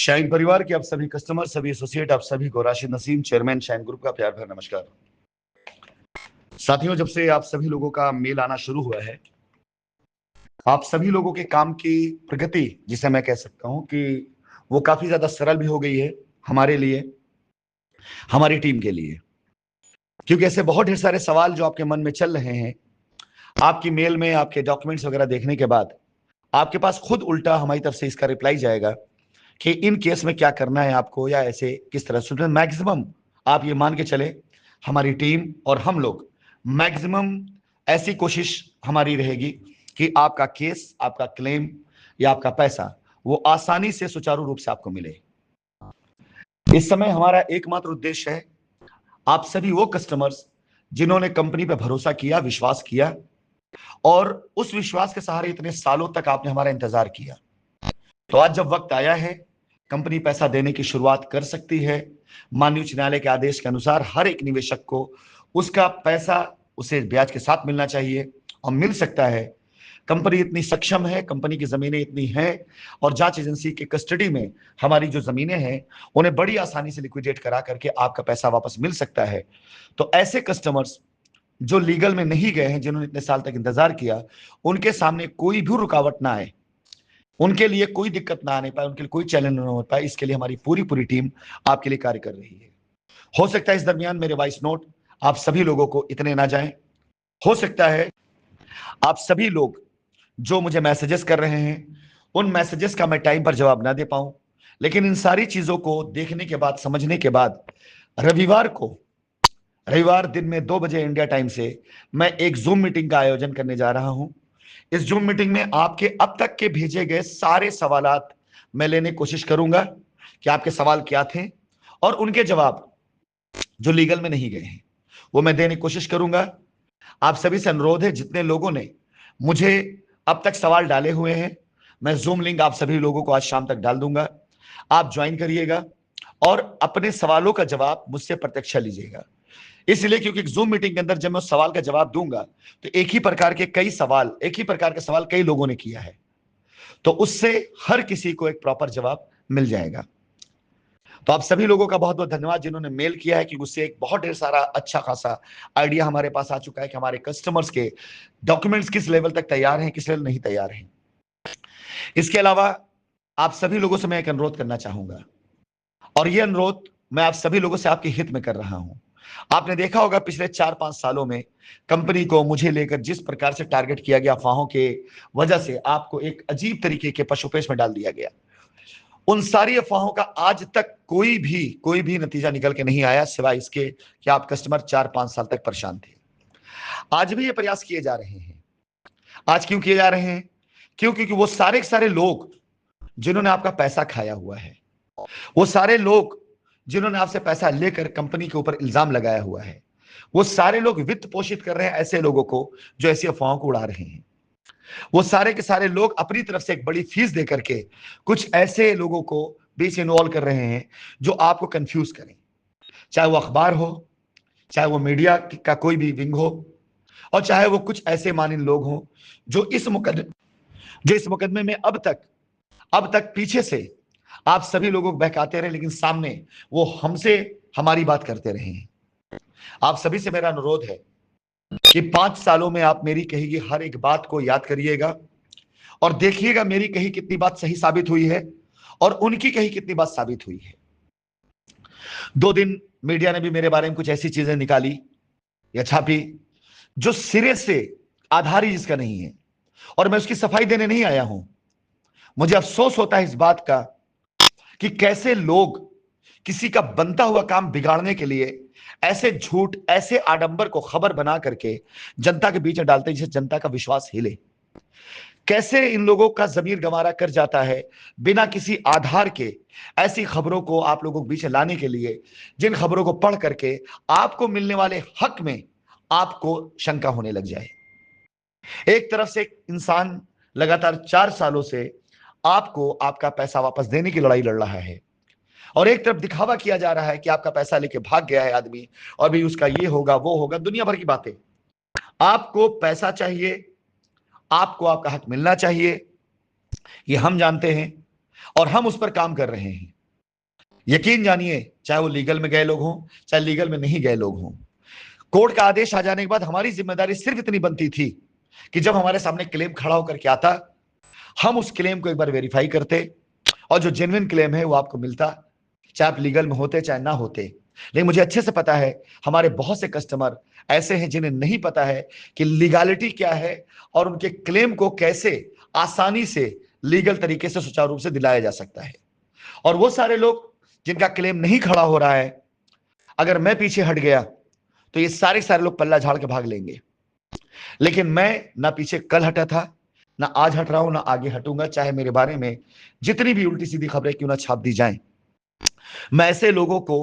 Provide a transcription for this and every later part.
Shine परिवार के आप सभी कस्टमर, सभी एसोसिएट, आप सभी को Rashid Naseem, chairman shine group का प्यार भरा नमस्कार। साथियों, जब से आप सभी लोगों का मेल आना शुरू हुआ है, आप सभी लोगों के काम की प्रगति, जिसे मैं कह सकता हूं कि वो काफी ज्यादा सरल भी हो गई है हमारे लिए, हमारी टीम के लिए। क्योंकि ऐसे बहुत ढेर सारे सवाल जो आपके मन में चल रहे हैं, आपकी मेल में आपके डॉक्यूमेंट्स वगैरह देखने के बाद आपके पास खुद उल्टा हमारी तरफ से इसका रिप्लाई जाएगा कि इन केस में क्या करना है आपको, या ऐसे किस तरह से। मैक्सिमम आप ये मान के चले, हमारी टीम और हम लोग मैक्सिमम ऐसी कोशिश हमारी रहेगी कि आपका केस, आपका क्लेम या आपका पैसा वो आसानी से सुचारू रूप से आपको मिले। इस समय हमारा एकमात्र उद्देश्य है आप सभी वो कस्टमर्स जिन्होंने कंपनी पे भरोसा किया, विश्वास किया, और उस विश्वास के सहारे इतने सालों तक आपने हमारा इंतजार किया। तो आज जब वक्त आया है, कंपनी पैसा देने की शुरुआत कर सकती है। माननीय उच्च न्यायालय के आदेश के अनुसार हर एक निवेशक को उसका पैसा उसे ब्याज के साथ मिलना चाहिए, और मिल सकता है। कंपनी इतनी सक्षम है, कंपनी की जमीनें इतनी हैं, और जांच एजेंसी के कस्टडी में हमारी जो जमीनें हैं उन्हें बड़ी आसानी से लिक्विडेट करा करके आपका पैसा वापस मिल सकता है। तो ऐसे कस्टमर्स जो लीगल में नहीं गए हैं, जिन्होंने इतने साल तक इंतजार किया, उनके सामने कोई भी रुकावट ना आए, उनके लिए कोई दिक्कत ना आने पाए, उनके लिए कोई चैलेंज ना हो पाए, इसके लिए हमारी पूरी पूरी टीम आपके लिए कार्य कर रही है। हो सकता है इस दरमियान मेरे वॉइस नोट आप सभी लोगों को इतने ना जाएं, हो सकता है आप सभी लोग जो मुझे मैसेजेस कर रहे हैं उन मैसेजेस का मैं टाइम पर जवाब ना दे पाऊं, लेकिन इन सारी चीजों को देखने के बाद, समझने के बाद, रविवार दिन में 2 बजे इंडिया टाइम से मैं एक जूम मीटिंग का आयोजन करने जा रहा हूं। इस जूम मीटिंग में आपके अब तक के भेजे गए सारे सवालात मैं लेने की कोशिश करूंगा कि आपके सवाल क्या थे, और उनके जवाब जो लीगल में नहीं गए हैं वो मैं देने की कोशिश करूंगा। आप सभी से अनुरोध है, जितने लोगों ने मुझे अब तक सवाल डाले हुए हैं, मैं जूम लिंक आप सभी लोगों को आज शाम तक डाल दूंगा। आप ज्वाइन करिएगा और अपने सवालों का जवाब मुझसे प्रत्यक्ष लीजिएगा। इसलिए क्योंकि जूम मीटिंग के अंदर जब मैं उस सवाल का जवाब दूंगा तो एक ही प्रकार के सवाल कई लोगों ने किया है, तो उससे हर किसी को एक प्रॉपर जवाब मिल जाएगा। तो आप सभी लोगों का बहुत बहुत धन्यवाद जिन्होंने मेल किया है, कि उससे एक बहुत ढेर सारा अच्छा खासा आइडिया हमारे पास आ चुका है कि हमारे कस्टमर्स के डॉक्यूमेंट्स किस लेवल तक तैयार हैं, किस लेवल नहीं तैयार हैं। इसके अलावा आप सभी लोगों से मैं एक अनुरोध करना चाहूंगा, और यह अनुरोध मैं आप सभी लोगों से आपके हित में कर रहा हूं। आपने देखा होगा पिछले 4-5 सालों में कंपनी को मुझे लेकर जिस प्रकार से टारगेट किया गया, अफवाहों के वजह से आपको एक अजीब तरीके के पशुपेश में डाल दिया गया। उन सारी अफवाहों का आज तक कोई भी नतीजा निकल के नहीं आया, सिवाय इसके कि आप कस्टमर 4-5 साल तक परेशान थे। आज भी ये प्रयास किए जा रहे हैं। आज क्यों किए जा रहे हैं? क्योंकि वो सारे के सारे लोग जिन्होंने आपका पैसा खाया हुआ है, वो सारे लोग जिन्होंने आपसे पैसा लेकर कंपनी के ऊपर इल्जाम लगाया हुआ है, वो सारे लोग वित्त पोषित कर रहे हैं ऐसे लोगों को जो ऐसी अफवाहों को उड़ा रहे हैं। वो सारे के सारे लोग अपनी तरफ से एक बड़ी फीस देकर के कुछ ऐसे लोगों को बीच इन्वॉल्व कर रहे हैं जो आपको कंफ्यूज करें, चाहे वो अखबार हो, चाहे वो मीडिया का कोई भी विंग हो, और चाहे वो कुछ ऐसे मानिन लोग हों जो इस मुकदमे में अब तक पीछे से आप सभी लोगों को बहकाते रहे, लेकिन सामने वो हमसे हमारी बात करते रहे हैं। आप सभी से मेरा अनुरोध है कि 5 सालों में आप मेरी कही गई हर एक बात को याद करिएगा, और देखिएगा मेरी कही कितनी बात सही साबित हुई है और उनकी कही कितनी बात साबित हुई है। 2 दिन मीडिया ने भी मेरे बारे में कुछ ऐसी चीजें निकाली या छापी जो सिरे से आधार ही जिसका नहीं है, और मैं उसकी सफाई देने नहीं आया हूं। मुझे अफसोस होता है इस बात का कि कैसे लोग किसी का बनता हुआ काम बिगाड़ने के लिए ऐसे झूठ, ऐसे आडंबर को खबर बना करके जनता के बीच में डालते हैं जिससे जनता का विश्वास हिले। कैसे इन लोगों का जमीर गंवारा कर जाता है बिना किसी आधार के ऐसी खबरों को आप लोगों के बीच लाने के लिए, जिन खबरों को पढ़ करके आपको मिलने वाले हक में आपको शंका होने लग जाए। एक तरफ से एक इंसान लगातार 4 सालों से आपको आपका पैसा वापस देने की लड़ाई लड़ रहा है, और एक तरफ दिखावा किया जा रहा है कि आपका पैसा लेके भाग गया है आदमी, और भी उसका ये होगा वो होगा, दुनिया भर की बातें। आपको पैसा चाहिए, आपको आपका हक मिलना चाहिए, ये हम जानते हैं और हम उस पर काम कर रहे हैं। यकीन जानिए, चाहे वो लीगल में गए लोग हों, चाहे लीगल में नहीं गए लोग हों, कोर्ट का आदेश आ जाने के बाद हमारी जिम्मेदारी सिर्फ इतनी बनती थी कि जब हमारे सामने क्लेम खड़ा होकर के आता, हम उस क्लेम को एक बार वेरीफाई करते, और जो जेन्युइन क्लेम है वो आपको मिलता, चाहे आप लीगल में होते चाहे ना होते। लेकिन मुझे अच्छे से पता है हमारे बहुत से कस्टमर ऐसे हैं जिन्हें नहीं पता है कि लीगलिटी क्या है और उनके क्लेम को कैसे आसानी से लीगल तरीके से सुचारू रूप से दिलाया जा सकता है। और वो सारे लोग जिनका क्लेम नहीं खड़ा हो रहा है, अगर मैं पीछे हट गया तो ये सारे सारे लोग पल्ला झाड़ के भाग लेंगे। लेकिन मैं ना पीछे कल हटा था, ना आज हट रहा हूं, ना आगे हटूंगा, चाहे मेरे बारे में जितनी भी उल्टी सीधी खबरें क्यों ना छाप दी जाएं। मैं ऐसे लोगों को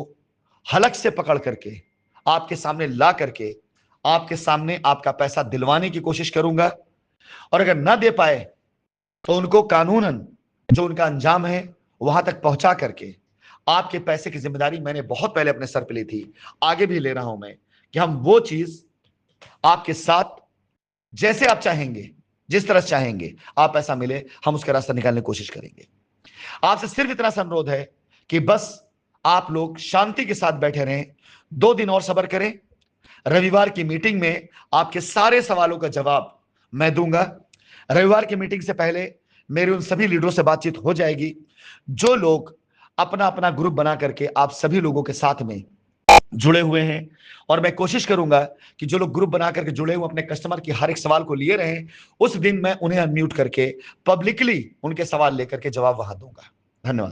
हलक से पकड़ करके आपके सामने ला करके आपके सामने आपका पैसा दिलवाने की कोशिश करूंगा, और अगर ना दे पाए तो उनको कानूनन जो उनका अंजाम है वहां तक पहुंचा करके आपके पैसे की जिम्मेदारी मैंने बहुत पहले अपने सर पे ली थी, आगे भी ले रहा हूं मैं, कि हम वो चीज आपके साथ जैसे आप चाहेंगे, जिस तरह से चाहेंगे आप पैसा मिले, हम उसका रास्ता निकालने की कोशिश करेंगे। आपसे सिर्फ इतना सा अनुरोध है कि बस आप लोग शांति के साथ बैठे रहें, 2 दिन और सब्र करें। रविवार की मीटिंग में आपके सारे सवालों का जवाब मैं दूंगा। रविवार की मीटिंग से पहले मेरी उन सभी लीडरों से बातचीत हो जाएगी जो लोग अपना अपना ग्रुप बना करके आप सभी लोगों के साथ में जुड़े हुए हैं, और मैं कोशिश करूंगा कि जो लोग ग्रुप बना करके जुड़े हुए अपने कस्टमर की हर एक सवाल को लिए रहें, उस दिन मैं उन्हें अनम्यूट करके पब्लिकली उनके सवाल लेकर के जवाब वहां दूंगा। धन्यवाद।